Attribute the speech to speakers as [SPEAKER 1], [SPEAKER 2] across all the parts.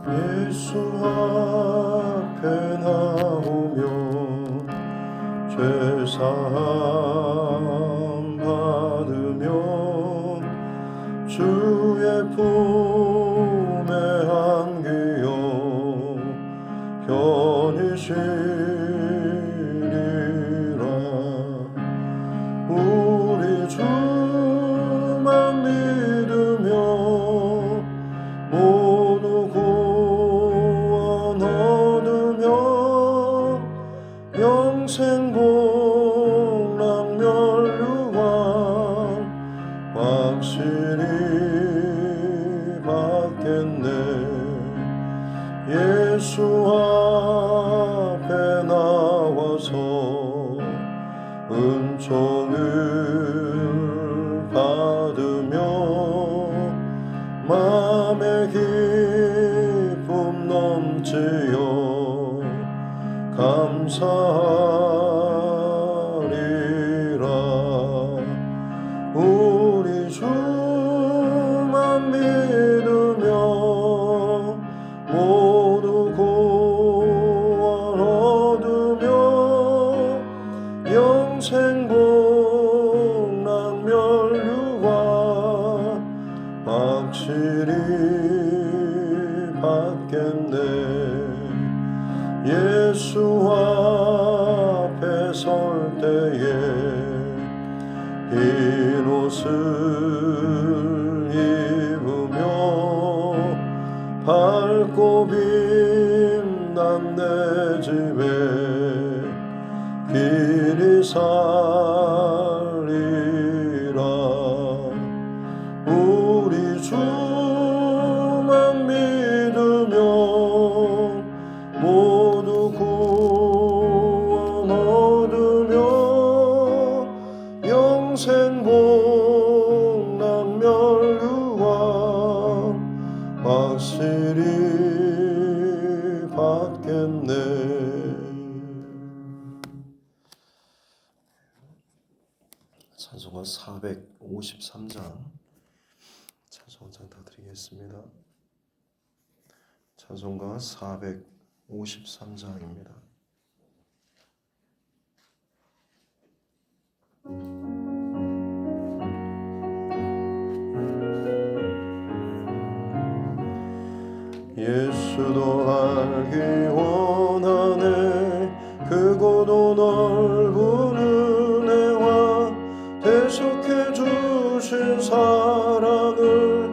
[SPEAKER 1] 예수 앞에 나오며 죄사함 받으며 주의 품에 안기어 편히 쉬리라. 우리 주만 믿으며 모두 구원 얻으며 영생 복락 멸류관 확실히 받겠네. 예수 앞에 나와서 은총을 받으며 맘의 기쁨 넘치어 감사하리라. 우리 주만 믿으며 모두 구원 얻으며 영생 복락 멸류관 확실히 받겠네. 예수 앞에 설 때에 흰 옷을 입으며 밝고 빛난 내 집에 길이 살리라. 우리 주만 믿으며 모두 구원 얻으며 영생 복락 멸류관 확실히 받겠네. 찬송가 453장 찬송장 다 드리겠습니다. 찬송가 453장입니다. 예수도 알기 원하네. 크고도 넓은 은혜와 대속해 주신 사랑을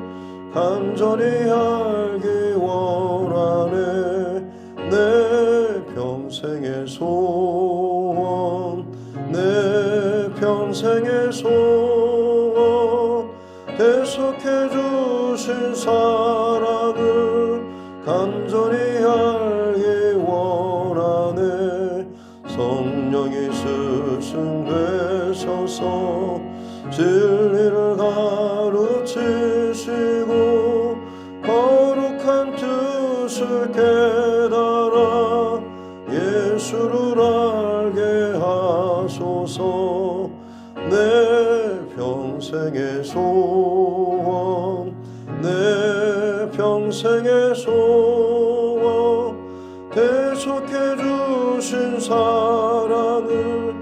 [SPEAKER 1] 간절히 알기 원하네. 내 평생의 소원, 내 평생의 소원, 대속해 주신 사랑을 간절히 알기 원하네. 성령이 스승되셔서 진리를 가르치시고 거룩한 뜻을 깨달아 예수를 알게 하소서. 내 평생의 소원, 내 평생의 소원, 대속해 주신 사랑을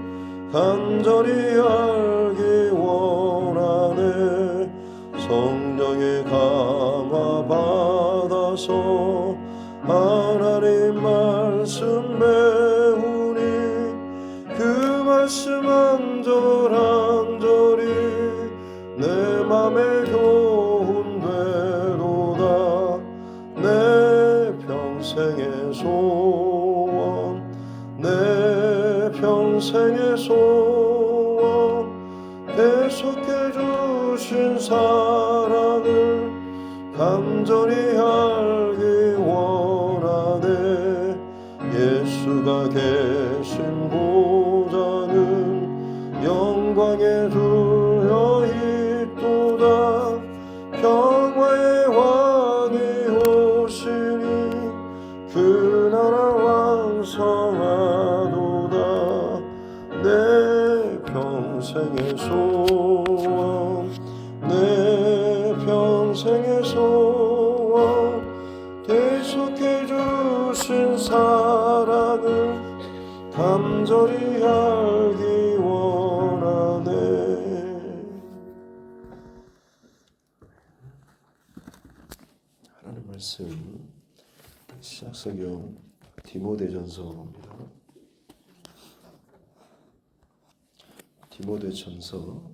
[SPEAKER 1] 간절히 알기 원하네. 성령의 감화 받아서 하나님 말씀 배우니 그 말씀 한절한절이 내 맘에 교훈되도다. 내 평생의 소원, 내 평생의 소원, 대속해 주신 사랑을 간절히 알기 원하네. 예수가 계신 보좌는 영광에 둘려 있도다. 평화의 왕이 오시니 그 나라 왕성하도다. 내 평생의 소원, 내 평생의 소원, 계속해 주신 사랑을 간절히 알기 원하네. 하나님 말씀 신약성경 디모데전서입니다. 디모데전서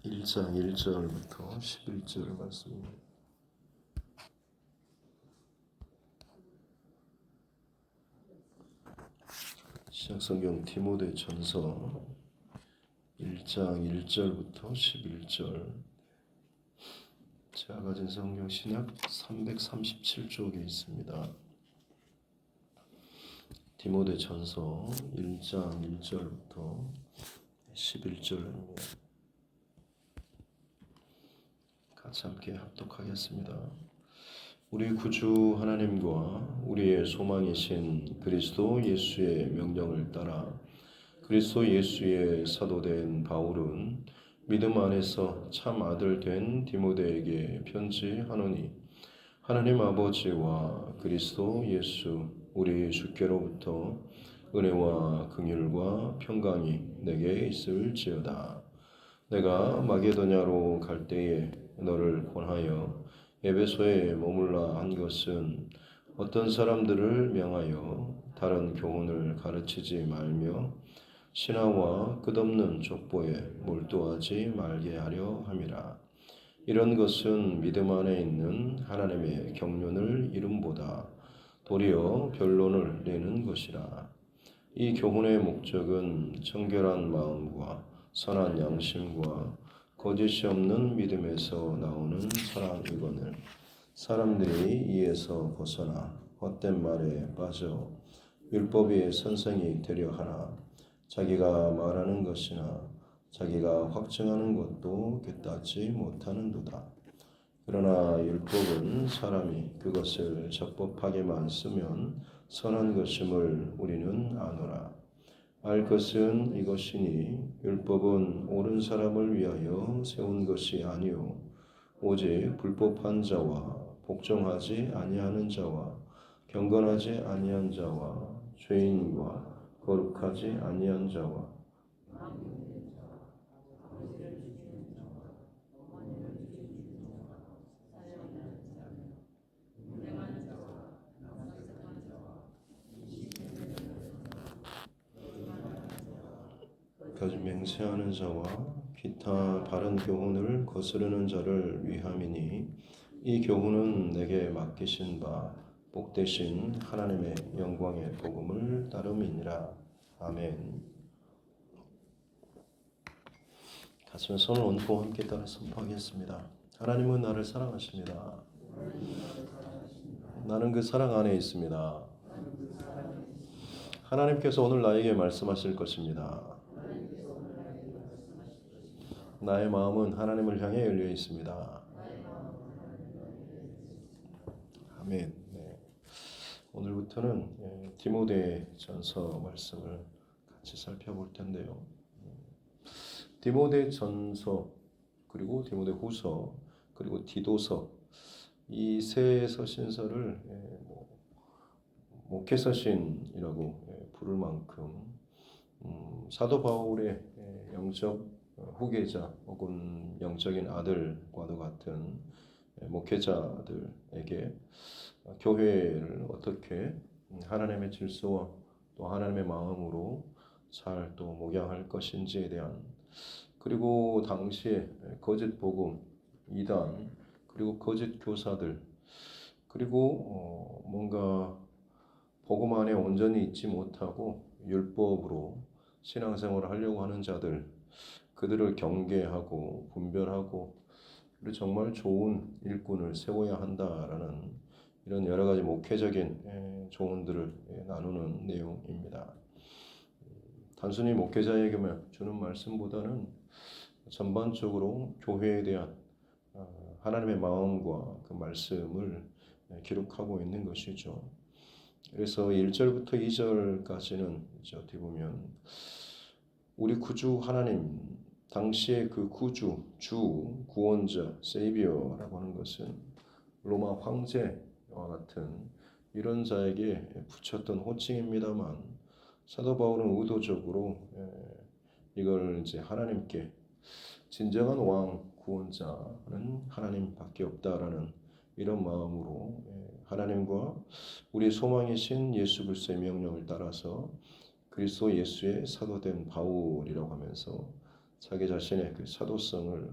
[SPEAKER 1] 1장 1절부터 11절 말씀입니다. 신약성경 디모데전서 1장 1절부터 11절. 제가 가진 성경 신약 337쪽에 있습니다. 디모데전서 1장 1절부터 11절입니다. 같이 함께 합독하겠습니다. 우리 구주 하나님과 우리의 소망이신 그리스도 예수의 명령을 따라 그리스도 예수의 사도된 바울은 믿음 안에서 참 아들 된 디모데에게 편지하노니 하나님 아버지와 그리스도 예수 우리 주께로부터 은혜와 긍휼과 평강이 내게 있을지어다. 내가 마게도냐로 갈 때에 너를 권하여 에베소에 머물라 한 것은 어떤 사람들을 명하여 다른 교훈을 가르치지 말며 신하와 끝없는 족보에 몰두하지 말게 하려 함이라. 이런 것은 믿음 안에 있는 하나님의 경륜을 이름보다 도리어 변론을 내는 것이라. 이 교훈의 목적은 정결한 마음과 선한 양심과 거짓이 없는 믿음에서 나오는 사랑이거늘 사람들이 이에서 벗어나 헛된 말에 빠져 율법의 선생이 되려 하나 자기가 말하는 것이나 자기가 확증하는 것도 깨닫지 못하는도다. 그러나 율법은 사람이 그것을 적법하게만 쓰면 선한 것임을 우리는 아노라. 알 것은 이것이니 율법은 옳은 사람을 위하여 세운 것이 아니요 오직 불법한 자와 복종하지 아니하는 자와 경건하지 아니한 자와 죄인과 거룩하지 아니한 자와 거짓 맹세하는 자와 기타 바른 교훈을 거스르는 자를 위함이니 이 교훈은 내게 맡기신 바 복되신 하나님의 영광의 복음을 따름이니라. 아멘. 가슴에 손을 얹고 함께 따라 선포하겠습니다. 하나님은 나를 사랑하십니다. 나는 그 사랑 안에 있습니다. 하나님께서 오늘 나에게 말씀하실 것입니다. 나의 마음은 하나님을 향해 열려 있습니다. 아멘. 네. 오늘부터는 디모데전서 말씀을 같이 살펴볼 텐데요. 디모데전서 그리고 디모데후서 그리고 디도서 이 세 서신서를 목회서신이라고 부를 만큼 사도 바울의 영적 후계자 혹은 영적인 아들과도 같은 목회자들에게 교회를 어떻게 하나님의 질서와 또 하나님의 마음으로 잘 또 목양할 것인지에 대한 그리고 당시에 거짓 복음, 이단 그리고 거짓 교사들 그리고 뭔가 복음 안에 온전히 있지 못하고 율법으로 신앙생활을 하려고 하는 자들 그들을 경계하고 분별하고 그리고 정말 좋은 일꾼을 세워야 한다라는 이런 여러 가지 목회적인 조언들을 나누는 내용입니다. 단순히 목회자에게만 주는 말씀보다는 전반적으로 교회에 대한 하나님의 마음과 그 말씀을 기록하고 있는 것이죠. 그래서 1절부터 2절까지는 어떻게 보면 우리 구주 하나님 당시의 그 구주, 주, 구원자, 세이비어라고 하는 것은 로마 황제와 같은 이런 자에게 붙였던 호칭입니다만 사도 바울은 의도적으로 이걸 이제 하나님께 진정한 왕 구원자는 하나님밖에 없다라는 이런 마음으로 하나님과 우리 소망이신 예수 그리스도의 명령을 따라서 그리스도 예수의 사도된 바울이라고 하면서 자기 자신의 그 사도성을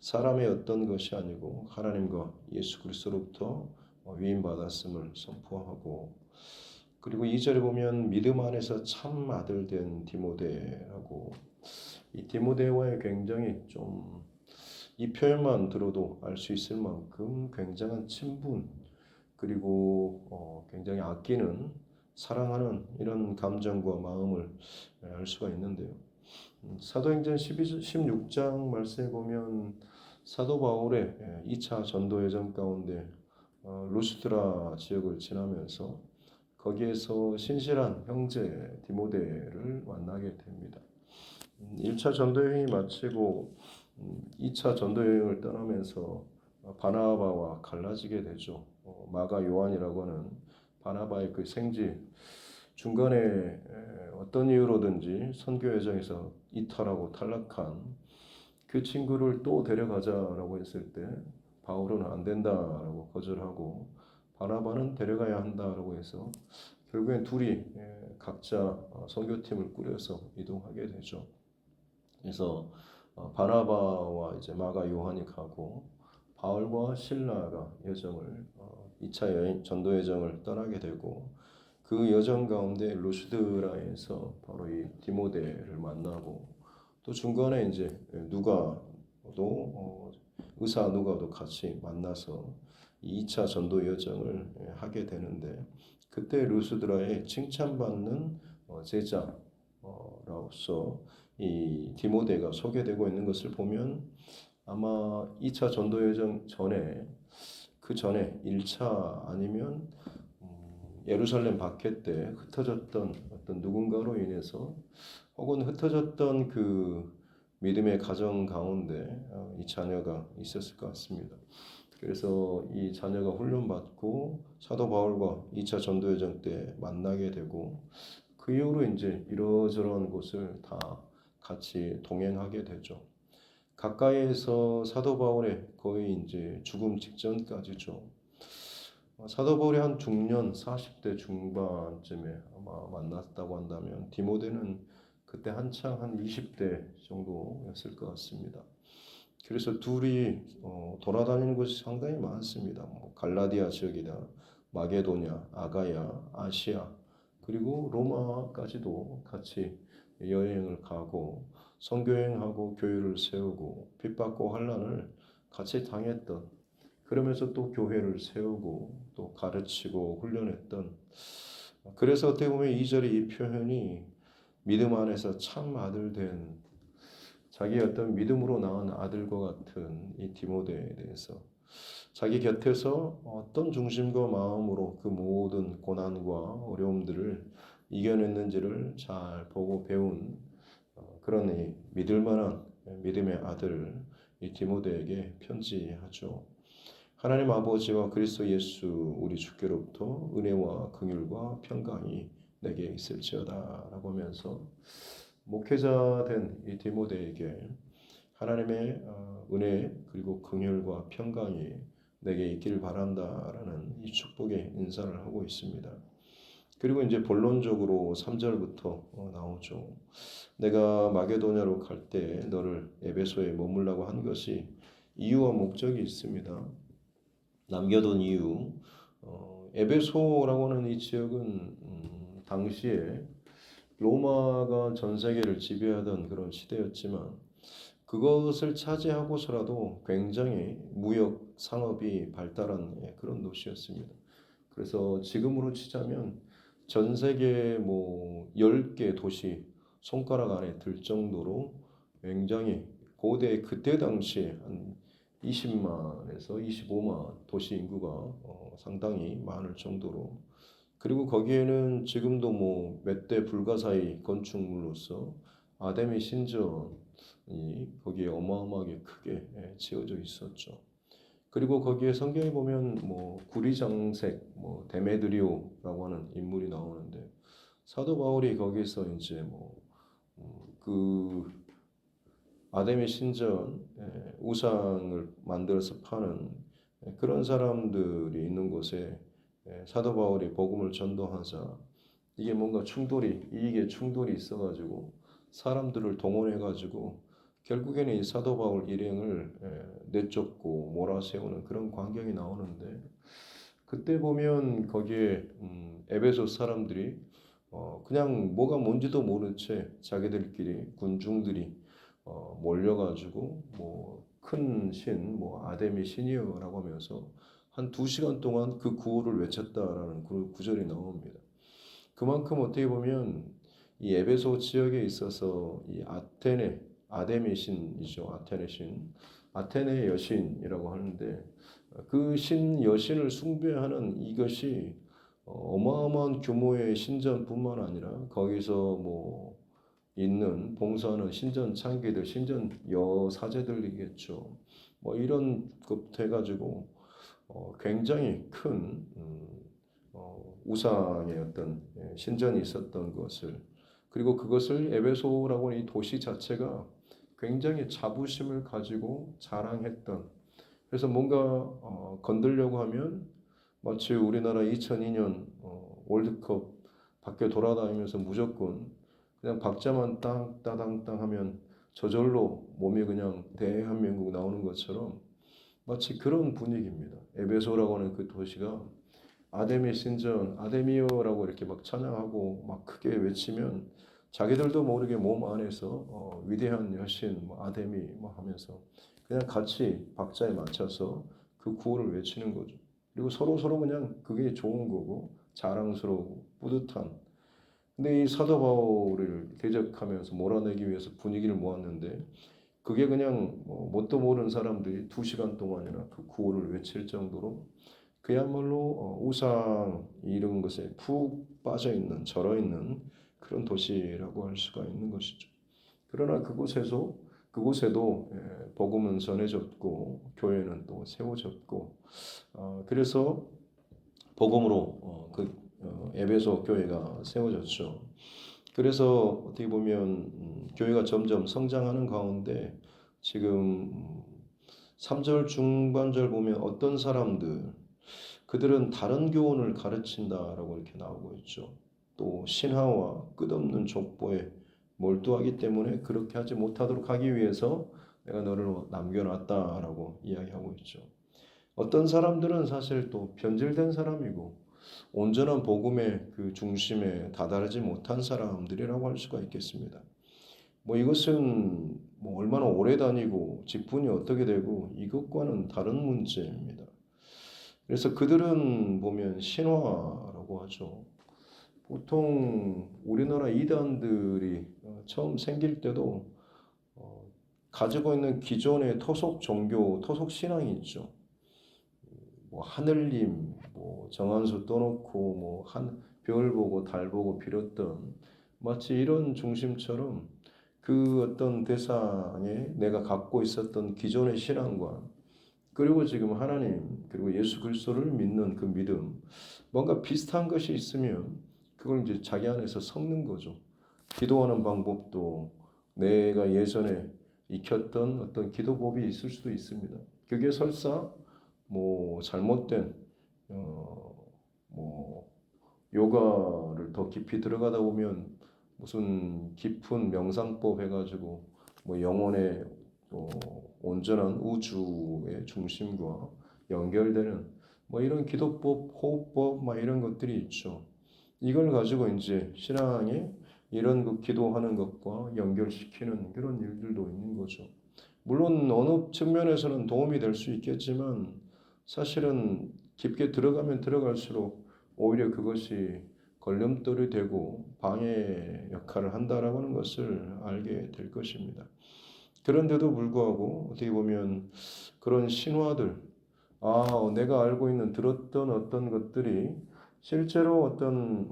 [SPEAKER 1] 사람의 어떤 것이 아니고 하나님과 예수 그리스도로부터 위임받았음을 선포하고, 그리고 2절에 보면 믿음 안에서 참 아들 된 디모데라고, 이 디모데와의 굉장히 좀 이 표현만 들어도 알 수 있을 만큼 굉장한 친분, 그리고 굉장히 아끼는 사랑하는 이런 감정과 마음을 알 수가 있는데요. 사도행전 16장 말씀에 보면 사도 바울의 2차 전도 여정 가운데 루스드라 지역을 지나면서 거기에서 신실한 형제 디모데를 만나게 됩니다. 1차 전도 여행이 마치고 2차 전도 여행을 떠나면서 바나바와 갈라지게 되죠. 마가 요한이라고 하는 바나바의 그 생지, 중간에 어떤 이유로든지 선교 여정에서 이탈하고 탈락한 그 친구를 또 데려가자라고 했을 때 바울은 안 된다라고 거절하고 바나바는 데려가야 한다라고 해서 결국엔 둘이 각자 선교팀을 꾸려서 이동하게 되죠. 그래서 바나바와 이제 마가 요한이 가고 바울과 실라가 여정을 2차 여행 전도 여정을 떠나게 되고, 그 여정 가운데 루스드라에서 바로 이 디모데를 만나고, 또 중간에 이제 누가도 의사 누가도 같이 만나서 2차 전도 여정을 하게 되는데, 그때 루스드라에 칭찬받는 제자로서 이 디모데가 소개되고 있는 것을 보면 아마 2차 전도 여정 전에, 그 전에 1차 아니면 예루살렘 박해 때 흩어졌던 어떤 누군가로 인해서, 혹은 흩어졌던 그 믿음의 가정 가운데 이 자녀가 있었을 것 같습니다. 그래서 이 자녀가 훈련받고 사도 바울과 2차 전도 여정 때 만나게 되고, 그 이후로 이제 이러저러한 곳을 다 같이 동행하게 되죠. 가까이에서 사도 바울의 거의 이제 죽음 직전까지죠. 사도 바울이 한 중년 40대 중반쯤에 아마 만났다고 한다면 디모데는 그때 한창 한 20대 정도였을 것 같습니다. 그래서 둘이 돌아다니는 곳이 상당히 많습니다. 갈라디아 지역이다, 마게도냐, 아가야, 아시아, 그리고 로마까지도 같이 여행을 가고 선교행하고 교회를 세우고 핍박과 환난을 같이 당했던, 그러면서 또 교회를 세우고 또 가르치고 훈련했던, 그래서 어떻게 보면 2절의 이 표현이 믿음 안에서 참 아들 된, 자기의 어떤 믿음으로 낳은 아들과 같은 이 디모데에 대해서 자기 곁에서 어떤 중심과 마음으로 그 모든 고난과 어려움들을 이겨냈는지를 잘 보고 배운 그런 이 믿을 만한 믿음의 아들 이 디모데에게 편지하죠. 하나님 아버지와 그리스도 예수 우리 주께로부터 은혜와 긍휼과 평강이 내게 있을지어다 라고 하면서 목회자 된 이 디모데에게 하나님의 은혜 그리고 긍휼과 평강이 내게 있기를 바란다라는 이 축복의 인사를 하고 있습니다. 그리고 이제 본론적으로 3절부터 나오죠. 내가 마게도냐로 갈 때 너를 에베소에 머물라고 한 것이 이유와 목적이 있습니다. 남겨둔 이유, 에베소라고 하는 이 지역은 당시에 로마가 전 세계를 지배하던 그런 시대였지만 그것을 차지하고서라도 굉장히 무역 상업이 발달한 그런 도시였습니다. 그래서 지금으로 치자면 전 세계 10개 도시 손가락 안에 들 정도로 굉장히 고대, 그때 당시에 한 20만에서 25만 도시 인구가 상당히 많을 정도로, 그리고 거기에는 지금도 몇 대 불가사의 건축물로서 아데미 신전이 거기에 어마어마하게 크게 지어져 있었죠. 그리고 거기에 성경에 보면 뭐 구리장색, 뭐 데메드리오라고 하는 인물이 나오는데 사도 바울이 거기서 이제 그 아담의 신전 우상을 만들어서 파는 그런 사람들이 있는 곳에 사도 바울이 복음을 전도하자 이게 뭔가 이익의 충돌이 있어가지고 사람들을 동원해가지고 결국에는 이 사도 바울 일행을 내쫓고 몰아세우는 그런 광경이 나오는데 그때 보면 거기에 에베소 사람들이 그냥 뭐가 뭔지도 모른 채 자기들끼리 군중들이 몰려가지고 뭐 큰 신, 뭐 아데미 신이여라고 하면서 한 2시간 동안 그 구호를 외쳤다라는 그 구절이 나옵니다. 그만큼 어떻게 보면 이 에베소 지역에 있어서 이 아데미 신이죠. 아테네 신, 아테네 여신이라고 하는데 그 신 여신을 숭배하는 이것이 어마어마한 규모의 신전뿐만 아니라 거기서 뭐 있는 봉사하는 신전 창기들, 신전 여사제들이겠죠. 뭐 이런 것부터 해가지고 굉장히 큰 우상의 어떤 신전이 있었던 것을 그리고 그것을 에베소라고 하는 이 도시 자체가 굉장히 자부심을 가지고 자랑했던 그래서 뭔가 건들려고 하면 마치 우리나라 2002년 월드컵 밖에 돌아다니면서 무조건 그냥 박자만 땅 따당땅 하면 저절로 몸이 그냥 대한민국 나오는 것처럼 마치 그런 분위기입니다. 에베소라고 하는 그 도시가 아데미 신전, 아데미오라고 이렇게 막 찬양하고 막 크게 외치면 자기들도 모르게 몸 안에서 위대한 여신, 뭐 아데미 뭐 하면서 그냥 같이 박자에 맞춰서 그 구호를 외치는 거죠. 그리고 서로 그냥 그게 좋은 거고 자랑스러우고 뿌듯한. 근데 이 사도 바울을 대적하면서 몰아내기 위해서 분위기를 모았는데 그게 그냥 뭣도 모르는 사람들이 2시간 동안이나 그 구호를 외칠 정도로 그야말로 우상 이런 것에 푹 빠져 있는 절어 있는 그런 도시라고 할 수가 있는 것이죠. 그러나 그곳에도 복음은 전해졌고 교회는 또 세워졌고 그래서 복음으로 에베소 교회가 세워졌죠. 그래서 어떻게 보면 교회가 점점 성장하는 가운데 지금 3절 중반절 보면 어떤 사람들 그들은 다른 교훈을 가르친다라고 이렇게 나오고 있죠. 또 신화와 끝없는 족보에 몰두하기 때문에 그렇게 하지 못하도록 하기 위해서 내가 너를 남겨놨다라고 이야기하고 있죠. 어떤 사람들은 사실 또 변질된 사람이고 온전한 복음의 그 중심에 다다르지 못한 사람들이라고 할 수가 있겠습니다. 뭐 이것은 뭐 얼마나 오래 다니고 직분이 어떻게 되고 이것과는 다른 문제입니다. 그래서 그들은 보면 신화라고 하죠. 보통 우리나라 이단들이 처음 생길 때도 가지고 있는 기존의 토속 종교, 토속 신앙이 있죠. 뭐 하늘님, 뭐 정한수 떠놓고 뭐 별 보고 달 보고 빌었던 마치 이런 중심처럼 그 어떤 대상에 내가 갖고 있었던 기존의 신앙과 그리고 지금 하나님 그리고 예수 그리스도를 믿는 그 믿음 뭔가 비슷한 것이 있으면 그걸 이제 자기 안에서 섞는 거죠. 기도하는 방법도 내가 예전에 익혔던 어떤 기도법이 있을 수도 있습니다. 그게 설사 뭐 잘못된 뭐 요가를 더 깊이 들어가다 보면 무슨 깊은 명상법 해가지고 뭐 영혼의 온전한 우주의 중심과 연결되는 뭐 이런 기도법, 호흡법 막 이런 것들이 있죠. 이걸 가지고 이제 신앙에 이런 그 기도하는 것과 연결시키는 그런 일들도 있는 거죠. 물론 어느 측면에서는 도움이 될 수 있겠지만 사실은 깊게 들어가면 들어갈수록 오히려 그것이 걸림돌이 되고 방해 역할을 한다라고 하는 것을 알게 될 것입니다. 그런데도 불구하고 어떻게 보면 그런 신화들, 내가 알고 있는 들었던 어떤 것들이 실제로 어떤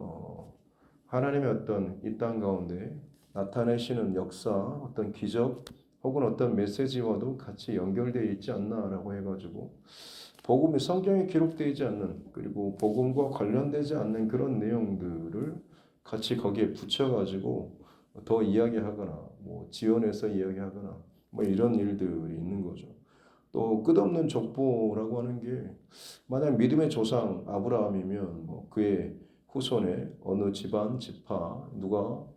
[SPEAKER 1] 하나님의 어떤 이 땅 가운데 나타내시는 역사, 어떤 기적, 혹은 어떤 메시지와도 같이 연결되어 있지 않나라고 해가지고 복음이 성경에 기록되지 않는 그리고 복음과 관련되지 않는 그런 내용들을 같이 거기에 붙여가지고 더 이야기하거나 뭐 지원해서 이야기하거나 뭐 이런 일들이 있는 거죠. 또 끝없는 족보라고 하는 게 만약 믿음의 조상 아브라함이면 뭐 그의 후손의 어느 집안 지파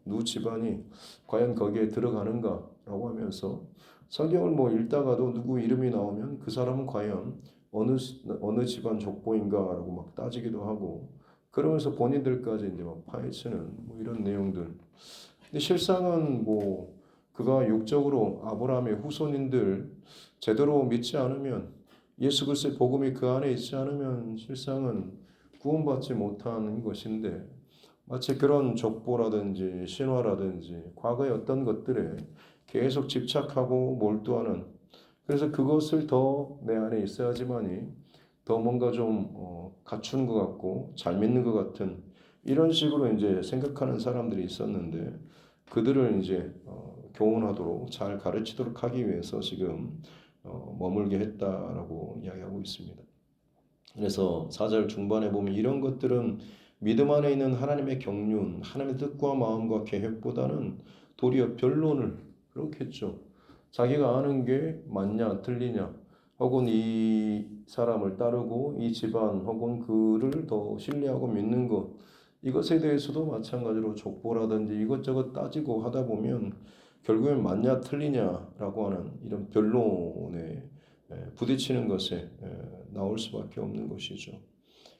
[SPEAKER 1] 누 집안이 과연 거기에 들어가는가라고 하면서 성경을 뭐 읽다가도 누구 이름이 나오면 그 사람은 과연 어느 집안 족보인가라고 막 따지기도 하고 그러면서 본인들까지 이제 막 파헤치는 뭐 이런 내용들. 근데 실상은 뭐 그가 육적으로 아브라함의 후손인들 제대로 믿지 않으면 예수 그리스도의 복음이 그 안에 있지 않으면 실상은 구원받지 못하는 것인데 마치 그런 족보라든지 신화라든지 과거의 어떤 것들에 계속 집착하고 몰두하는 그래서 그것을 더 내 안에 있어야지만이 더 뭔가 좀 갖추는 것 같고 잘 믿는 것 같은 이런 식으로 이제 생각하는 사람들이 있었는데 그들을 이제 교훈하도록 잘 가르치도록 하기 위해서 지금 머물게 했다라고 이야기하고 있습니다. 그래서 4절 중반에 보면 이런 것들은 믿음 안에 있는 하나님의 경륜, 하나님의 뜻과 마음과 계획보다는 도리어 변론을 그렇겠죠. 자기가 아는 게 맞냐 틀리냐 혹은 이 사람을 따르고 이 집안 혹은 그를 더 신뢰하고 믿는 것 이것에 대해서도 마찬가지로 족보라든지 이것저것 따지고 하다 보면 결국엔 맞냐 틀리냐라고 하는 이런 변론에 부딪히는 것에 나올 수밖에 없는 것이죠.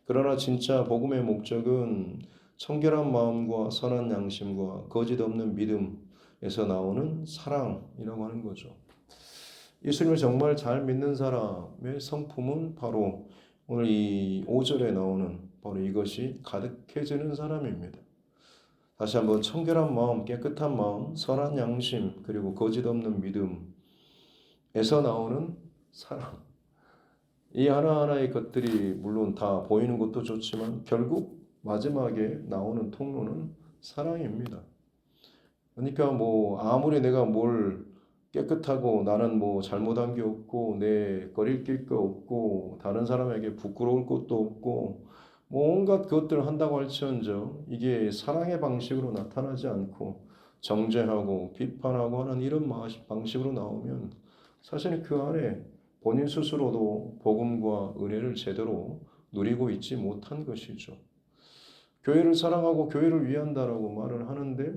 [SPEAKER 1] 그러나 진짜 복음의 목적은 청결한 마음과 선한 양심과 거짓 없는 믿음에서 나오는 사랑이라고 하는 거죠. 예수님을 정말 잘 믿는 사람의 성품은 바로 오늘 이 5절에 나오는 바로 이것이 가득해지는 사람입니다. 다시 한번 청결한 마음, 깨끗한 마음, 선한 양심, 그리고 거짓 없는 믿음에서 나오는 사랑. 이 하나하나의 것들이 물론 다 보이는 것도 좋지만 결국 마지막에 나오는 통로는 사랑입니다. 그러니까 뭐 아무리 내가 뭘 깨끗하고 나는 뭐 잘못한 게 없고 내 거리낄 거 없고 다른 사람에게 부끄러울 것도 없고 뭐 온갖 것들을 한다고 할지언정 이게 사랑의 방식으로 나타나지 않고 정죄하고 비판하고 하는 이런 방식으로 나오면 사실 그 안에 본인 스스로도 복음과 은혜를 제대로 누리고 있지 못한 것이죠. 교회를 사랑하고 교회를 위한다라고 말을 하는데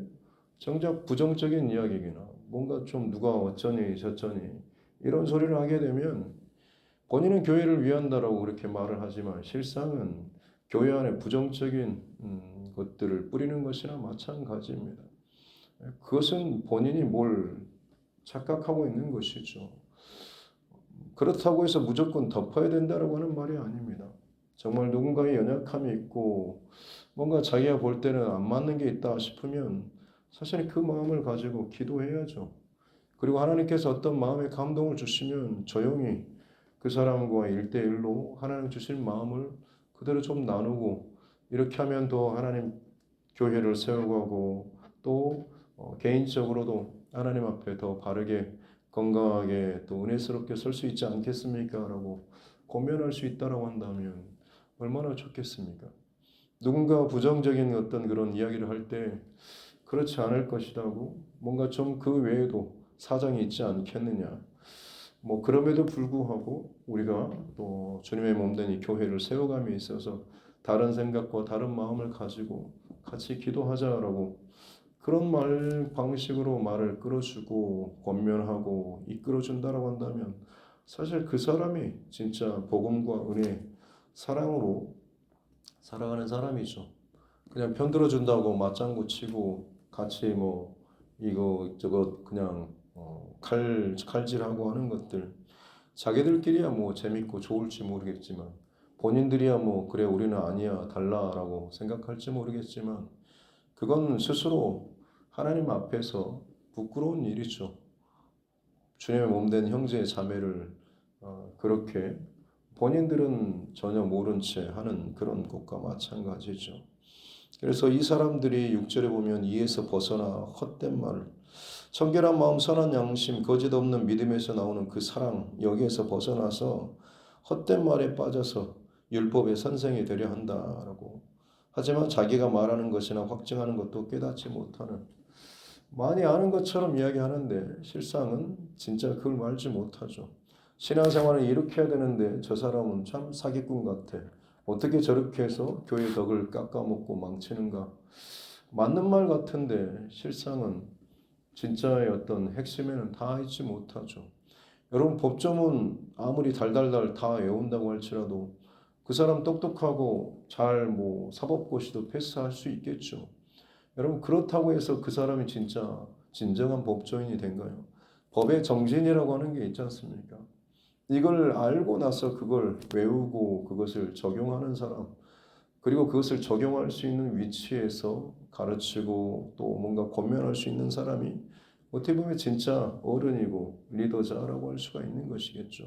[SPEAKER 1] 정작 부정적인 이야기나 뭔가 좀 누가 어쩌니 저쩌니 이런 소리를 하게 되면 본인은 교회를 위한다라고 그렇게 말을 하지만 실상은 교회 안에 부정적인 것들을 뿌리는 것이나 마찬가지입니다. 그것은 본인이 뭘 착각하고 있는 것이죠. 그렇다고 해서 무조건 덮어야 된다라고 하는 말이 아닙니다. 정말 누군가의 연약함이 있고 뭔가 자기가 볼 때는 안 맞는 게 있다 싶으면 사실 그 마음을 가지고 기도해야죠. 그리고 하나님께서 어떤 마음에 감동을 주시면 조용히 그 사람과 1대1로 하나님 주신 마음을 그대로 좀 나누고 이렇게 하면 더 하나님 교회를 세워가고 또 개인적으로도 하나님 앞에 더 바르게 건강하게 또 은혜스럽게 설 수 있지 않겠습니까? 라고 고면할 수 있다라고 한다면 얼마나 좋겠습니까? 누군가 부정적인 어떤 그런 이야기를 할 때 그렇지 않을 것이라고 뭔가 좀 그 외에도 사정이 있지 않겠느냐. 뭐 그럼에도 불구하고 우리가 또 주님의 몸된 이 교회를 세워감에 있어서 다른 생각과 다른 마음을 가지고 같이 기도하자라고 그런 말 방식으로 말을 끌어주고 권면하고 이끌어준다라고 한다면 사실 그 사람이 진짜 복음과 은혜, 사랑으로 살아가는 사람이죠. 그냥 편들어준다고 맞장구 치고 같이 뭐 이거 저거 그냥 칼질하고 하는 것들 자기들끼리야 뭐 재밌고 좋을지 모르겠지만 본인들이야 뭐 그래 우리는 아니야 달라라고 생각할지 모르겠지만 그건 스스로 하나님 앞에서 부끄러운 일이죠. 주님의 몸된 형제 자매를 그렇게 본인들은 전혀 모른 채 하는 그런 것과 마찬가지죠. 그래서 이 사람들이 6절에 보면 이에서 벗어나 헛된 말을 청결한 마음, 선한 양심, 거짓 없는 믿음에서 나오는 그 사랑, 여기에서 벗어나서 헛된 말에 빠져서 율법의 선생이 되려 한다라고. 하지만 자기가 말하는 것이나 확증하는 것도 깨닫지 못하는, 많이 아는 것처럼 이야기하는데 실상은 진짜 그걸 말지 못하죠. 신앙생활을 이렇게 해야 되는데 저 사람은 참 사기꾼 같아. 어떻게 저렇게 해서 교회 덕을 깎아먹고 망치는가. 맞는 말 같은데 실상은 진짜의 어떤 핵심에는 다 있지 못하죠. 여러분, 법조문 아무리 달달달 다 외운다고 할지라도 그 사람 똑똑하고 잘 사법고시도 패스할 수 있겠죠. 여러분, 그렇다고 해서 그 사람이 진짜 진정한 법조인이 된가요? 법의 정신이라고 하는 게 있지 않습니까? 이걸 알고 나서 그걸 외우고 그것을 적용하는 사람, 그리고 그것을 적용할 수 있는 위치에서 가르치고 또 뭔가 권면할 수 있는 사람이 어떻게 보면 진짜 어른이고 리더자라고 할 수가 있는 것이겠죠.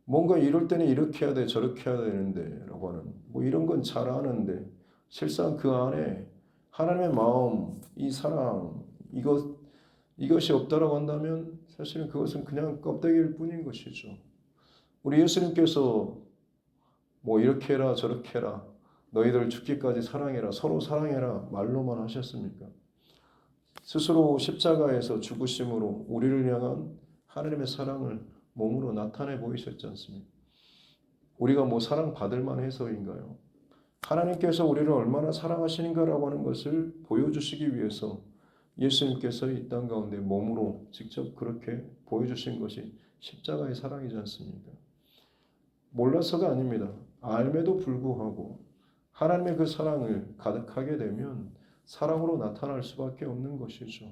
[SPEAKER 1] 뭔가 이럴 때는 이렇게 해야 돼, 저렇게 해야 되는데 라고 하는 이런 건 잘 아는데 실상 그 안에 하나님의 마음, 이 사랑, 이것이 없다라고 한다면 사실은 그것은 그냥 껍데기일 뿐인 것이죠. 우리 예수님께서 이렇게 해라 저렇게 해라, 너희들 죽기까지 사랑해라, 서로 사랑해라 말로만 하셨습니까? 스스로 십자가에서 죽으심으로 우리를 향한 하나님의 사랑을 몸으로 나타내 보이셨지 않습니까? 우리가 사랑 받을 만해서인가요? 하나님께서 우리를 얼마나 사랑하시는가라고 하는 것을 보여주시기 위해서 예수님께서 이 땅 가운데 몸으로 직접 그렇게 보여주신 것이 십자가의 사랑이지 않습니까? 몰라서가 아닙니다. 알매도 불구하고 하나님의 그 사랑을 가득하게 되면 사랑으로 나타날 수밖에 없는 것이죠.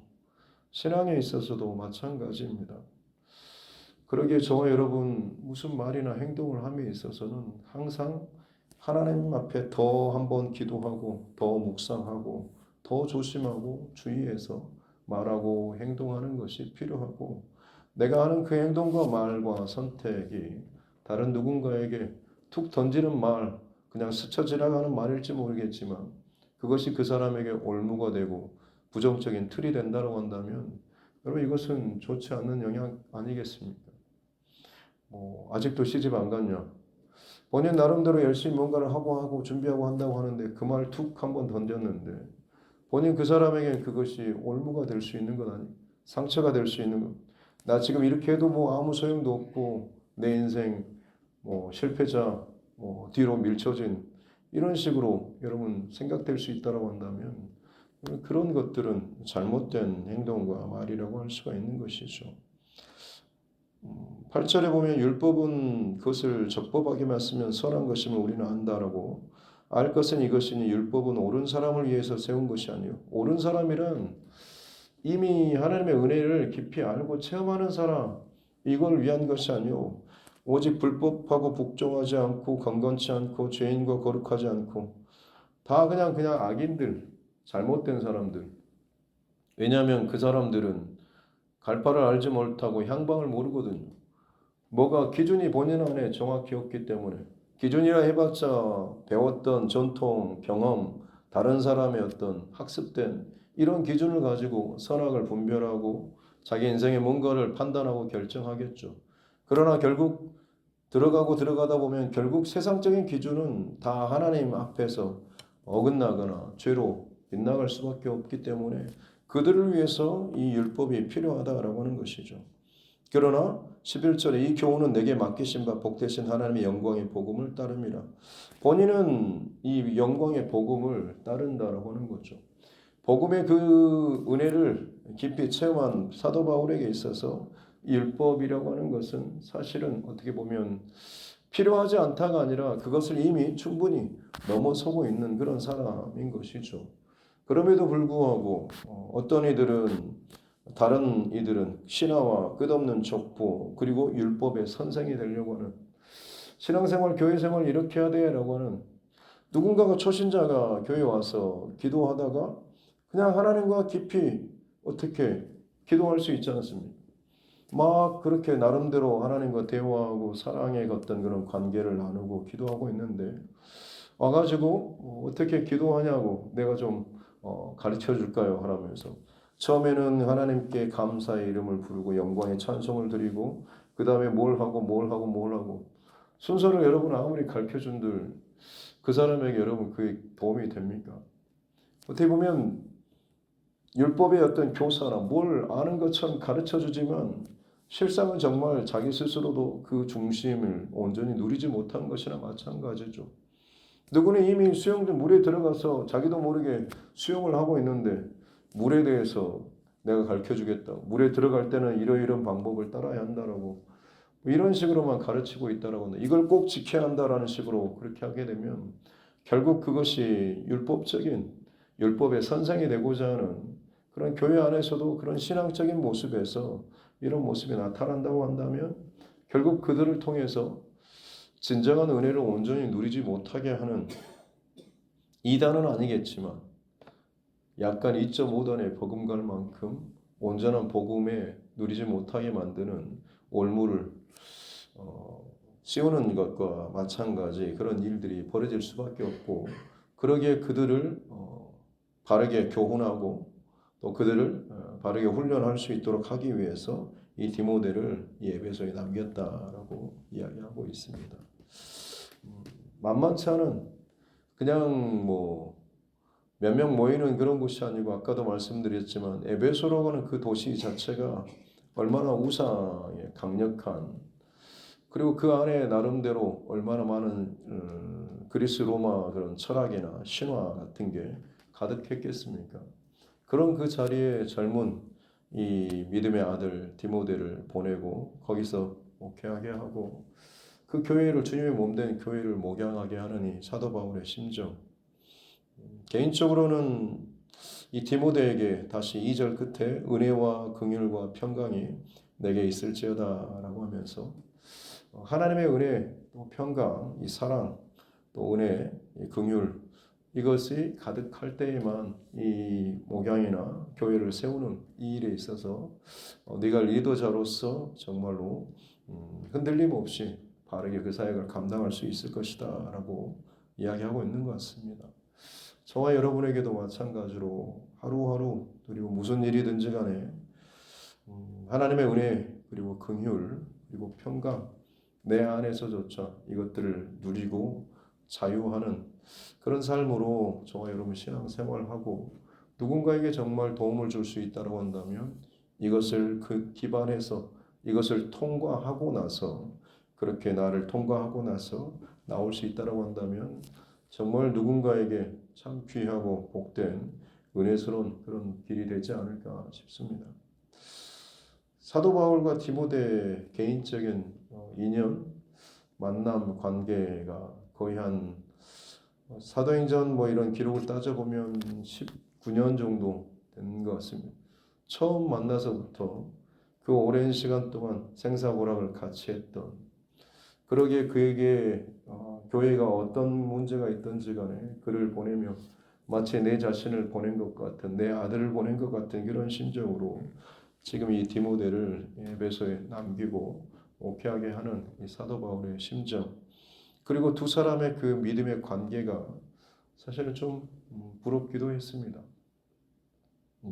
[SPEAKER 1] 신앙에 있어서도 마찬가지입니다. 그러기에 저와 여러분 무슨 말이나 행동을 함에 있어서는 항상 하나님 앞에 더 한번 기도하고 더 묵상하고 더 조심하고 주의해서 말하고 행동하는 것이 필요하고, 내가 하는 그 행동과 말과 선택이 다른 누군가에게 툭 던지는 말, 그냥 스쳐 지나가는 말일지 모르겠지만 그것이 그 사람에게 올무가 되고 부정적인 틀이 된다고 한다면 여러분, 이것은 좋지 않는 영향 아니겠습니까? 아직도 시집 안 갔냐? 본인 나름대로 열심히 뭔가를 하고 준비하고 한다고 하는데 그 말 툭 한번 던졌는데 본인 그 사람에게 그것이 올무가 될 수 있는 건 아니, 상처가 될 수 있는 것. 나 지금 이렇게 해도 아무 소용도 없고 내 인생 실패자, 뒤로 밀쳐진, 이런 식으로 여러분 생각될 수 있다고 한다면 그런 것들은 잘못된 행동과 말이라고 할 수가 있는 것이죠. 8절에 보면 율법은 그것을 적법하게만 쓰면 선한 것임을 우리는 안다라고. 알 것은 이것이니 율법은 옳은 사람을 위해서 세운 것이 아니요. 옳은 사람이란 이미 하나님의 은혜를 깊이 알고 체험하는 사람, 이걸 위한 것이 아니요. 오직 불법하고 복종하지 않고 건건치 않고 죄인과 거룩하지 않고 다 그냥 악인들, 잘못된 사람들. 왜냐하면 그 사람들은 갈 바를 알지 못하고 향방을 모르거든요. 뭐가 기준이 본인 안에 정확히 없기 때문에, 기준이라 해봤자 배웠던 전통, 경험, 다른 사람의 어떤 학습된 이런 기준을 가지고 선악을 분별하고 자기 인생의 뭔가를 판단하고 결정하겠죠. 그러나 결국 들어가다 보면 결국 세상적인 기준은 다 하나님 앞에서 어긋나거나 죄로 빗나갈 수밖에 없기 때문에 그들을 위해서 이 율법이 필요하다라고 하는 것이죠. 그러나 11절에 이 교훈은 내게 맡기신 바 복되신 하나님의 영광의 복음을 따릅니다. 본인은 이 영광의 복음을 따른다라고 하는 거죠. 복음의 그 은혜를 깊이 체험한 사도 바울에게 있어서 율법이라고 하는 것은 사실은 어떻게 보면 필요하지 않다가 아니라 그것을 이미 충분히 넘어서고 있는 그런 사람인 것이죠. 그럼에도 불구하고 어떤 다른 이들은 신화와 끝없는 족보 그리고 율법의 선생이 되려고 하는, 신앙생활, 교회생활 이렇게 해야 돼라고 하는, 누군가가 초신자가 교회 와서 기도하다가 그냥 하나님과 깊이 어떻게 기도할 수 있지 않습니까? 막 그렇게 나름대로 하나님과 대화하고 사랑의 어떤 그런 관계를 나누고 기도하고 있는데 와가지고 어떻게 기도하냐고 내가 좀 가르쳐 줄까요? 하라면서 처음에는 하나님께 감사의 이름을 부르고 영광의 찬송을 드리고 그 다음에 뭘 하고 순서를 여러분 아무리 가르쳐준들 그 사람에게 여러분 그게 도움이 됩니까? 어떻게 보면 율법의 어떤 교사나 뭘 아는 것처럼 가르쳐주지만 실상은 정말 자기 스스로도 그 중심을 온전히 누리지 못한 것이나 마찬가지죠. 누구는 이미 수영장 물에 들어가서 자기도 모르게 수영을 하고 있는데 물에 대해서 내가 가르쳐주겠다. 물에 들어갈 때는 이러이러한 방법을 따라야 한다라고 이런 식으로만 가르치고 있다라고 한다. 이걸 꼭 지켜야 한다라는 식으로 그렇게 하게 되면 결국 그것이 율법의 선생이 되고자 하는 그런 교회 안에서도 그런 신앙적인 모습에서 이런 모습이 나타난다고 한다면 결국 그들을 통해서 진정한 은혜를 온전히 누리지 못하게 하는 이단은 아니겠지만 약간 2.5단의 버금갈만큼 온전한 복음에 누리지 못하게 만드는 올무를 씌우는 것과 마찬가지 그런 일들이 벌어질 수밖에 없고 그러기에 그들을 바르게 교훈하고 또 그들을 바르게 훈련할 수 있도록 하기 위해서 이 디모데를 에베소에 남겼다라고 이야기하고 있습니다. 만만치 않은 그냥 뭐 몇 명 모이는 그런 곳이 아니고 아까도 말씀드렸지만 에베소라고 하는 그 도시 자체가 얼마나 우상에 강력한 그리고 그 안에 나름대로 얼마나 많은 그리스 로마 그런 철학이나 신화 같은 게 가득했겠습니까? 그런 그 자리에 젊은 이 믿음의 아들 디모데를 보내고 거기서 목회하게 하고 그 교회를 주님의 몸된 교회를 목양하게 하는 이 사도 바울의 심정. 개인적으로는 이 디모데에게 다시 2절 끝에 은혜와 긍휼과 평강이 내게 있을지어다라고 하면서 하나님의 은혜, 또 평강, 이 사랑, 또 은혜, 이 긍휼 이것이 가득할 때에만 이 목양이나 교회를 세우는 이 일에 있어서 네가 리더자로서 정말로 흔들림 없이 바르게 그 사역을 감당할 수 있을 것이다라고 이야기하고 있는 것 같습니다. 저와 여러분에게도 마찬가지로 하루하루 그리고 무슨 일이든지 간에 하나님의 은혜 그리고 긍휼 그리고 평강 내 안에서조차 이것들을 누리고 자유하는 그런 삶으로 저와 여러분 신앙생활하고 누군가에게 정말 도움을 줄 수 있다고 한다면 이것을 그 기반에서 이것을 통과하고 나서 그렇게 나를 통과하고 나서 나올 수 있다고 한다면 정말 누군가에게 참 귀하고 복된 은혜스러운 그런 길이 되지 않을까 싶습니다. 사도 바울과 디모데 개인적인 인연, 만남 관계가 거의 한 사도행전 뭐 이런 기록을 따져보면 19년 정도 된 것 같습니다. 처음 만나서부터 그 오랜 시간 동안 생사고락을 같이 했던 그러기에 그에게 교회가 어떤 문제가 있든지 간에 그를 보내며 마치 내 자신을 보낸 것 같은 내 아들을 보낸 것 같은 그런 심정으로 지금 이 디모데를 에베소에 남기고 목회하게 하는 이 사도 바울의 심정 그리고 두 사람의 그 믿음의 관계가 사실은 좀 부럽기도 했습니다.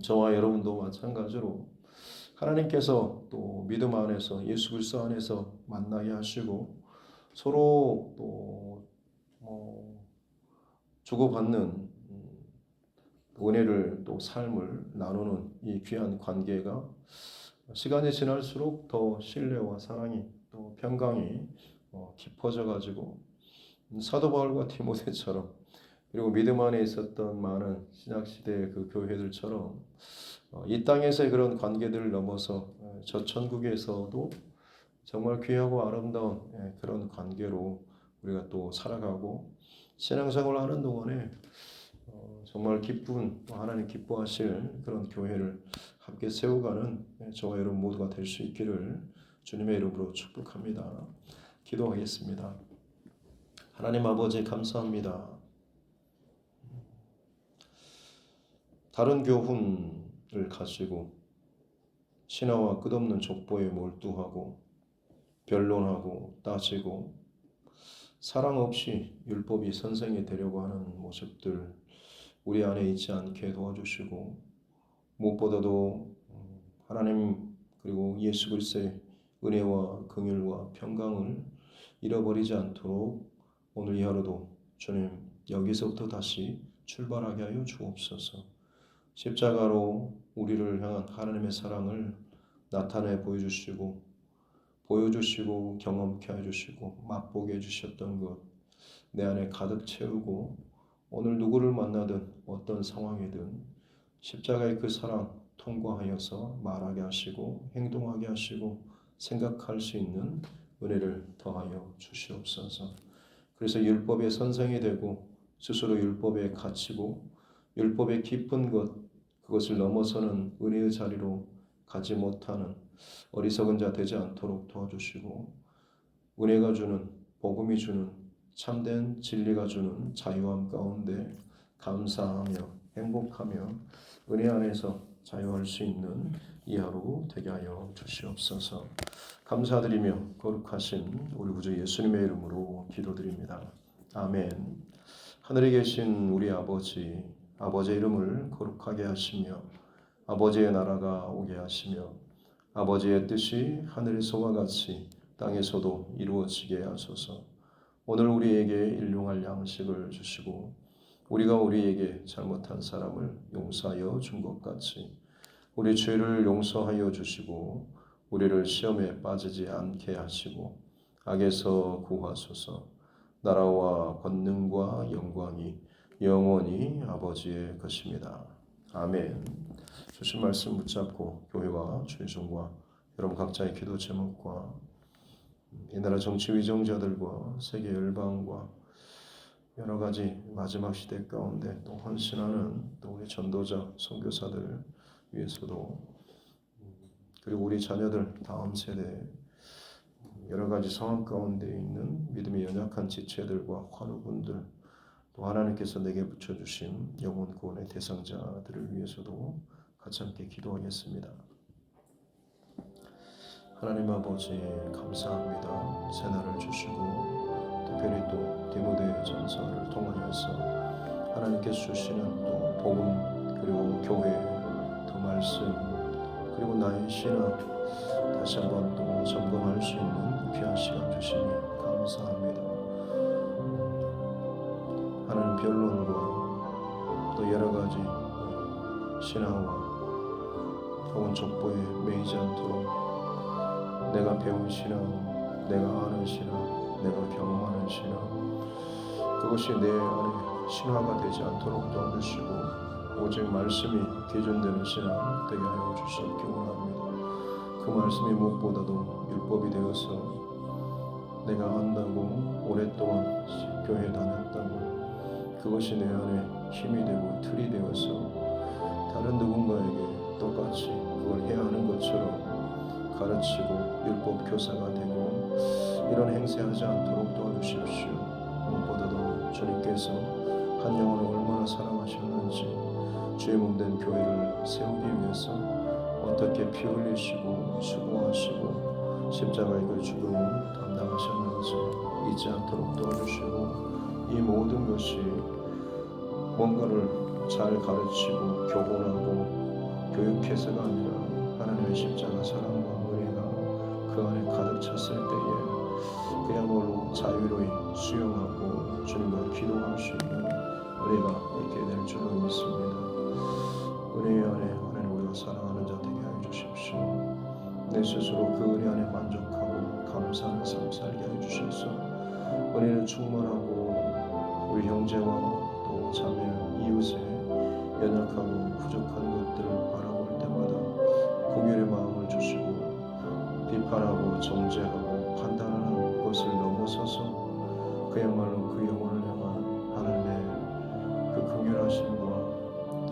[SPEAKER 1] 저와 여러분도 마찬가지로 하나님께서 또 믿음 안에서 예수 그리스도 안에서 만나게 하시고 서로 또 주고받는 은혜를 또 삶을 나누는 이 귀한 관계가 시간이 지날수록 더 신뢰와 사랑이 또 평강이 깊어져 가지고 사도 바울과 디모데처럼 그리고 믿음 안에 있었던 많은 신약 시대의 그 교회들처럼 이 땅에서의 그런 관계들을 넘어서 저 천국에서도 정말 귀하고 아름다운 그런 관계로 우리가 또 살아가고 신앙생활을 하는 동안에 정말 기쁜 하나님 기뻐하실 그런 교회를 함께 세워가는 저와 여러분 모두가 될 수 있기를 주님의 이름으로 축복합니다. 기도하겠습니다. 하나님 아버지 감사합니다. 다른 교훈을 가지고 신화와 끝없는 족보에 몰두하고 변론하고 따지고 사랑 없이 율법이 선생이 되려고 하는 모습들 우리 안에 있지 않게 도와주시고 무엇보다도 하나님 그리고 예수 그리스도의 은혜와 긍휼과 평강을 잃어버리지 않도록 오늘 이 하루도 주님 여기서부터 다시 출발하게 하여 주옵소서. 십자가로 우리를 향한 하나님의 사랑을 나타내 보여주시고 경험케 해주시고 맛보게 해주셨던 것 내 안에 가득 채우고 오늘 누구를 만나든 어떤 상황이든 십자가의 그 사랑 통과하여서 말하게 하시고 행동하게 하시고 생각할 수 있는 은혜를 더하여 주시옵소서. 그래서 율법의 선생이 되고 스스로 율법에 갇히고 율법의 깊은 그것을 넘어서는 은혜의 자리로 가지 못하는 어리석은 자 되지 않도록 도와주시고 은혜가 주는 복음이 주는 참된 진리가 주는 자유함 가운데 감사하며 행복하며 은혜 안에서 자유할 수 있는 이 하루 되게 하여 주시옵소서. 감사드리며 거룩하신 우리 구주 예수님의 이름으로 기도드립니다. 아멘. 하늘에 계신 우리 아버지의 이름을 거룩하게 하시며 아버지의 나라가 오게 하시며 아버지의 뜻이 하늘에서와 같이 땅에서도 이루어지게 하소서. 오늘 우리에게 일용할 양식을 주시고 우리가 우리에게 잘못한 사람을 용서하여 준 것 같이 우리 죄를 용서하여 주시고 우리를 시험에 빠지지 않게 하시고 악에서 구하소서. 나라와 권능과 영광이 영원히 아버지의 것입니다. 아멘. 주신 말씀 붙잡고 교회와 주의 종과 여러분 각자의 기도 제목과 이 나라 정치 위정자들과 세계 열방과 여러 가지 마지막 시대 가운데 또 헌신하는 또 우리 전도자 선교사들 위해서도 그리고 우리 자녀들 다음 세대 여러 가지 상황 가운데 있는 믿음이 연약한 지체들과 환우분들 또 하나님께서 내게 붙여주신 영혼 구원의 대상자들을 위해서도 같이 함께 기도하겠습니다. 하나님 아버지 감사합니다. 새날을 주시고 특별히 또 디모데 전서를 통하여서 하나님께서 주시는 또 복음 그리고 교회 또 말씀 그리고 나의 신앙 다시 한번 또 점검할 수 있는 귀한 시간 주시니 감사합니다. 하나님 변론과 또 여러 가지 신앙과 혹은 족보에 매이지 않도록 내가 배운 신앙, 내가 아는 신앙, 내가 경험하는 신앙 그것이 내 안에 신화가 되지 않도록 도와주시고 오직 말씀이 기준되는 신앙 되게 하여 주시기 원합니다. 그 말씀이 무엇보다도 율법이 되어서 내가 안다고 오랫동안 교회에 다녔다고 그것이 내 안에 힘이 되고 틀이 되어서 다른 누군가에게 똑같이 그걸 해야 하는 것처럼 가르치고 율법 교사가 되고 이런 행세하지 않도록 도와주십시오. 무엇보다도 주님께서 한 영혼을 얼마나 사랑하셨는지 주의 몸된 교회를 세우기 위해서 어떻게 피 흘리시고 수고하시고 십자가의 그 죽음을 담당하셨는지 잊지 않도록 도와주시고 이 모든 것이 뭔가를 잘 가르치고 교본하고 교육해서가 아니라 하나님의 십자가 사랑과 그 안에 가득 찼을 때에 그야말로 자유로이 수용하고 주님과 기도할 수 있는 은혜가 있게 될 줄로 믿습니다. 은혜 안에 하나님 우리가 사랑하는 자 되게 하여 주십시오. 내 스스로 그 은혜 안에 만족하고 감사하는 삶 살게 하여 주셔서 은혜는 충만하고 우리 형제와 또 자매 이웃의 연약하고 부족한 것들을 바라볼 때마다 긍휼의 마음을 주시고 비판하고 정죄하고 판단하는 것을 넘어서서 그야말로 그 영혼을 향한 하나님의 그 긍휼하심과 또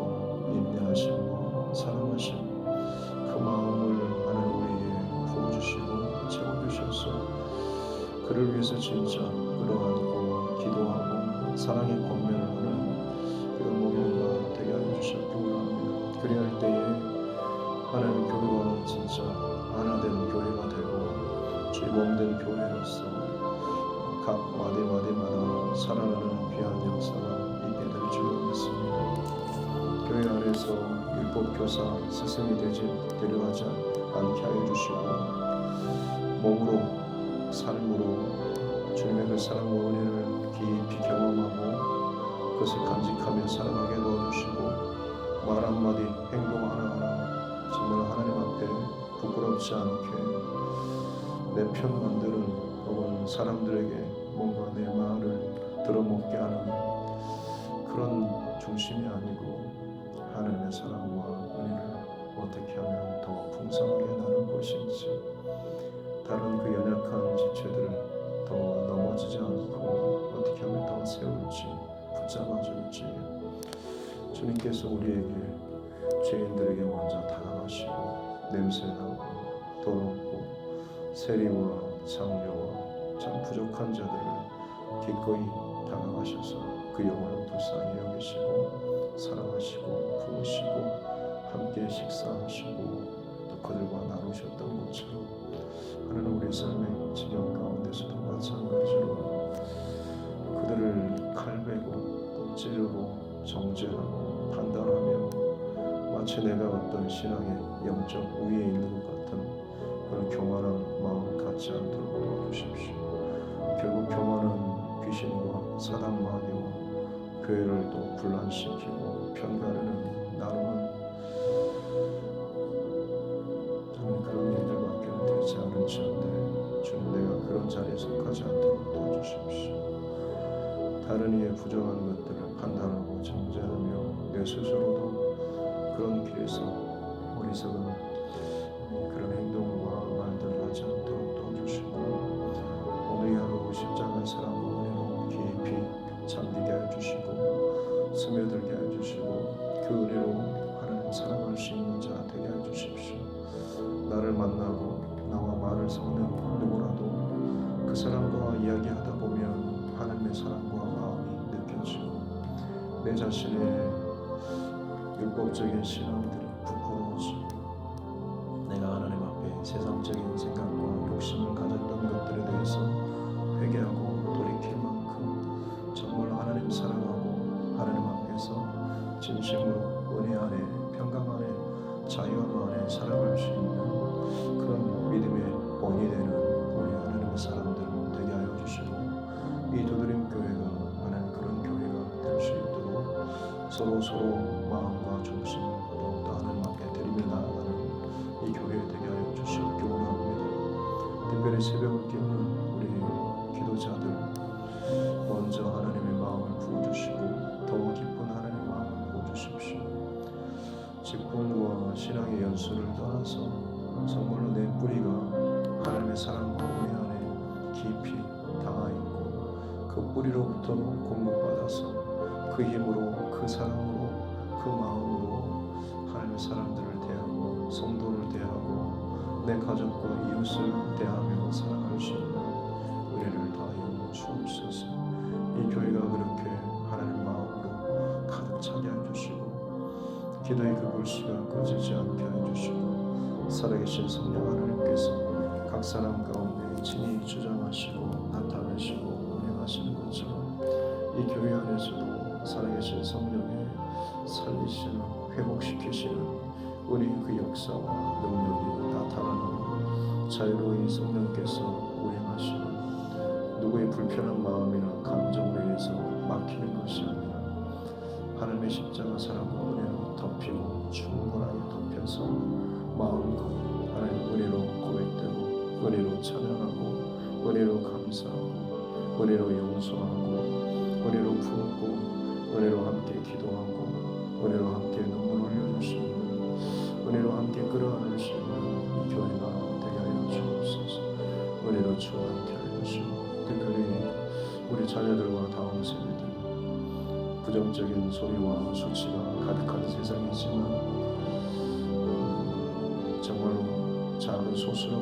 [SPEAKER 1] 인내하심과 사랑하심 그 마음을 하나님 우리에게 부어주시고 채워주셔서 그를 위해서 진짜 끌어안고 기도하고 사랑의 권면을 하는 그런 모임과 되게 하여 주셨기 원합니다. 그리할 때에 하나님 교회와 진짜 하나 되는 교회가 되고 주의 몸된 교회로서 각 마디마디마다 살아나는 귀한 역사가 있게 될 줄로 믿습니다. 교회 안에서 율법 율법 교사 스승이 데려가지 않게 하여 주시고 몸으로 삶으로 주님의 그 사랑과 은혜를 깊이 경험하고 그것을 간직하며 살아가게 도와주시고 말 한마디 행동 하나하나 정말 하나님 앞에 부끄럽지 않게 내 편 만드는 혹은 사람들에게 뭔가 내 말을 들어먹게 하는 그런 중심이 아니고 하나님의 사랑과 은혜를 어떻게 하면 더 풍성하게 나눌 것인지 다른 그 연약한 지체들을 더 넘어지지 않고 어떻게 하면 더 세울지 붙잡아줄지 주님께서 우리에게 죄인들에게 먼저 다가가시고 냄새나고 더럽고 세리와 장녀와 참 부족한 자들을 기꺼이 다가가셔서 그 영혼을 불쌍히 여기시고 사랑하시고 부으시고 함께 식사하시고 또 그들과 나누셨던 것처럼 하나님 우리 삶의 지경 가운데서도 마찬가지로 그들을 칼베고 또 찌르고 정죄하고 판단하며 마치 내가 어떤 신앙의 영적 우위에 있는 것 같은 그런 교만한 마음 갖지 않도록 도와주십시오. 결국 교만은 귀신과 사단 마귀와 교회를 또 분란시키고 편가르는 나누는 저는 그런 일들밖에 되지 않은지언데 주님 내가 그런 자리에 속하지 않도록 도와주십시오. 다른 이의 부정한 것들을 판단하고 정죄하며 내 스스로도 그런 길에서 어리석은 그런 행동과 말들을 하지 않도록 도와주시고 오늘 이 하루 십자가의 사랑과 은혜로 깊이 잠기게 하여 주시고 스며들게 하여 주시고 그 은혜로 하나님 사랑할 수 있는 자 되게 하여 주십시오. 나를 만나고 나와 말을 섞는 누구라도 그 사람과 이야기하다 보면 하나님의 사랑과 마음이 느껴지고 내 자신의 율법적인 신앙들이 부끄러워지고 내가 하나님 앞에 세상적인 생각과 욕심을 가졌던 것들에 대해서 회개하고 돌이킬 만큼 정말 하나님 사랑하고 하나님 앞에서 진심으로 은혜 안에 평강 안에 자유함 안에 살아갈 수 있는 그런 믿음의 본이 되는 우리 하나님의 사람들 되게 하여 주시고 이 두드림 교회가 하나님 그런 교회가 될 수 있도록 서로 마음과 중심을 더욱더 하나님 앞에 드리며 나아가는 이 교회 되게 하여 주시옵기 원합니다. 특별히 새벽을 깨우는 우리 기도자들 먼저 하나님의 마음을 부어주시고 더 깊은 하나님의 마음을 부어주십시오. 직분과 신앙의 연수를 떠나서 정말로 내 뿌리가 하나님의 사랑과 은혜 안에 깊이 닿아있고 그 뿌리로부터 공급받아서 그 힘으로 그 사랑으로 그 마음으로 하나님의 사람들을 대하고 성도를 대하고 내 가족과 이웃을 대하며 살아갈 수 있는 은혜를 다하여 주옵소서. 이 교회가 그렇게 하나님 마음으로 가득 차게 해주시고 기도의 그 불씨가 꺼지지 않게 해주시고 살아계신 성령 하나님께서 각 사람 가운데 친히 주장하시고 나타나시고 운행하시는 것처럼 이 교회 안에서도 살아계신 성령의 살리시는 회복시키시는 우리 그 역사와 능력이 나타나는 자유로운 성령께서 운행하시는 누구의 불편한 마음이나 감정으로 인해서 막히는 것이 아니라 하나님의 십자가 사랑과 은혜로 덮이고 충분하게 덮여서 마음껏 하나님 은혜로 고백되고 은혜로 찬양하고 은혜로 감사하고 은혜로 용서하고 은혜로 품고 은혜로 함께 기도하고 은혜로 함께 눈물 흘려주시는 은혜로 함께 끌어안을 수 있는 이 교회가 되게 하여 주옵소서. 은혜로 주와 함께 하여 주시고 특별히 우리 자녀들과 다음 세대들 부정적인 소리와 수치가 가득한 세상이지만 정말로 작은 소수로